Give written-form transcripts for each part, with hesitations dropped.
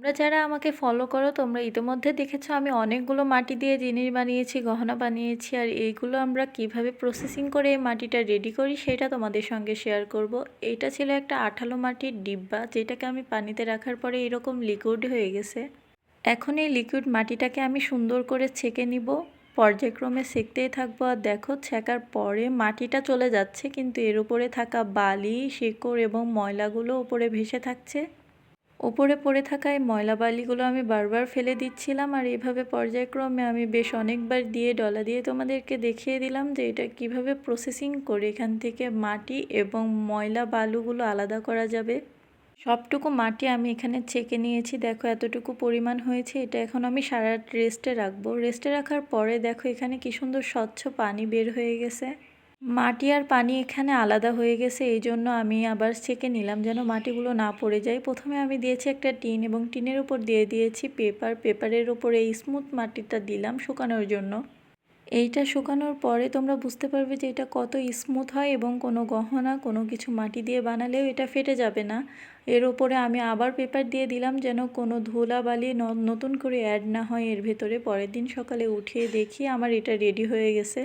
তোমরা যারা আমাকে ফলো করো তোমরা ইতিমধ্যে দেখেছো আমি অনেকগুলো মাটি দিয়ে জিনিস বানিয়েছি, গহনা বানিয়েছি। আর এইগুলো আমরা কিভাবে প্রসেসিং করে এই মাটিটা রেডি করি সেটা তোমাদের সঙ্গে শেয়ার করব। এইটা ছিল একটা আঠালো মাটির ডিব্বা, যেটাকে আমি পানিতে রাখার পরে এরকম লিকুইড হয়ে গেছে। এখন এই লিকুইড মাটিটাকে আমি সুন্দর করে ছেঁকে নিব, পর্যায়ক্রমে সেঁকতেই থাকবো। আর দেখো ছেঁকার পরে মাটিটা চলে যাচ্ছে, কিন্তু এর উপরে থাকা বালি, শেকড় এবং ময়লাগুলো উপরে ভেসে থাকছে। উপরে পড়ে থাকা এই ময়লা বালিগুলো আমি বারবার ফেলে দিচ্ছিলাম, আর এভাবে পর্যায়ক্রমে আমি বেশ অনেকবার দিয়ে ডলা দিয়ে তোমাদেরকে দেখিয়ে দিলাম যে এটা কিভাবে প্রসেসিং করে এখান থেকে মাটি এবং ময়লা বালুগুলো আলাদা করা যাবে। সবটুকু মাটি আমি এখানে ছেঁকে নিয়েছি, দেখো এতটুকু পরিমাণ হয়েছে। এটা এখন আমি সারা রাত রেস্টে রাখবো। রেস্টে রাখার পরে দেখো এখানে কি সুন্দর স্বচ্ছ পানি বের হয়ে গেছে। মাটি আর পানি এখানে আলাদা হয়ে গেছে, এই জন্য আমি আবার ছেঁকে নিলাম যেন মাটিগুলো না পড়ে যায়। প্রথমে আমি দিয়েছি একটা টিন এবং টিনের উপর দিয়ে দিয়েছি পেপার। পেপারের উপরে এই স্মুথ মাটিটা দিলাম শুকানোর জন্য। এইটা শুকানোর পরে তোমরা বুঝতে পারবে যে এটা কত স্মুথ হয় এবং কোনো গহনা কোনো কিছু মাটি দিয়ে বানালেও এটা ফেটে যাবে না। এর উপরে আমি আবার পেপার দিয়ে দিলাম যেন কোনো ধুলাবালি নতুন করে অ্যাড না হয় এর ভেতরে। পরের দিন সকালে উঠিয়ে দেখি আমার এটা রেডি হয়ে গেছে।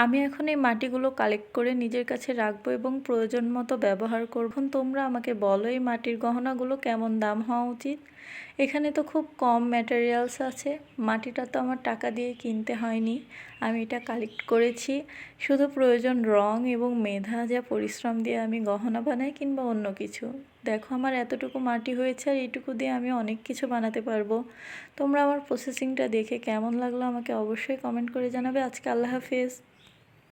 আমি এখন এই মাটিগুলো কালেক্ট করে নিজের কাছে রাখবো এবং প্রয়োজন মতো ব্যবহার করব। তোমরা আমাকে বলো এই মাটির গহনাগুলো কেমন দাম হওয়া উচিত। এখানে তো খুব কম ম্যাটেরিয়ালস আছে, মাটিটা তো আমার টাকা দিয়ে কিনতে হয়নি, আমি এটা কালেক্ট করেছি। শুধু প্রয়োজন রং এবং মেধা, যা পরিশ্রম দিয়ে আমি গহনা বানাই কিংবা অন্য কিছু। দেখো আমার এতটুকু মাটি হয়েছে আর এইটুকু দিয়ে আমি অনেক কিছু বানাতে পারবো। তোমরা আমার প্রসেসিংটা দেখে কেমন লাগলো আমাকে অবশ্যই কমেন্ট করে জানাবে। আজকে আল্লাহ হাফেজ।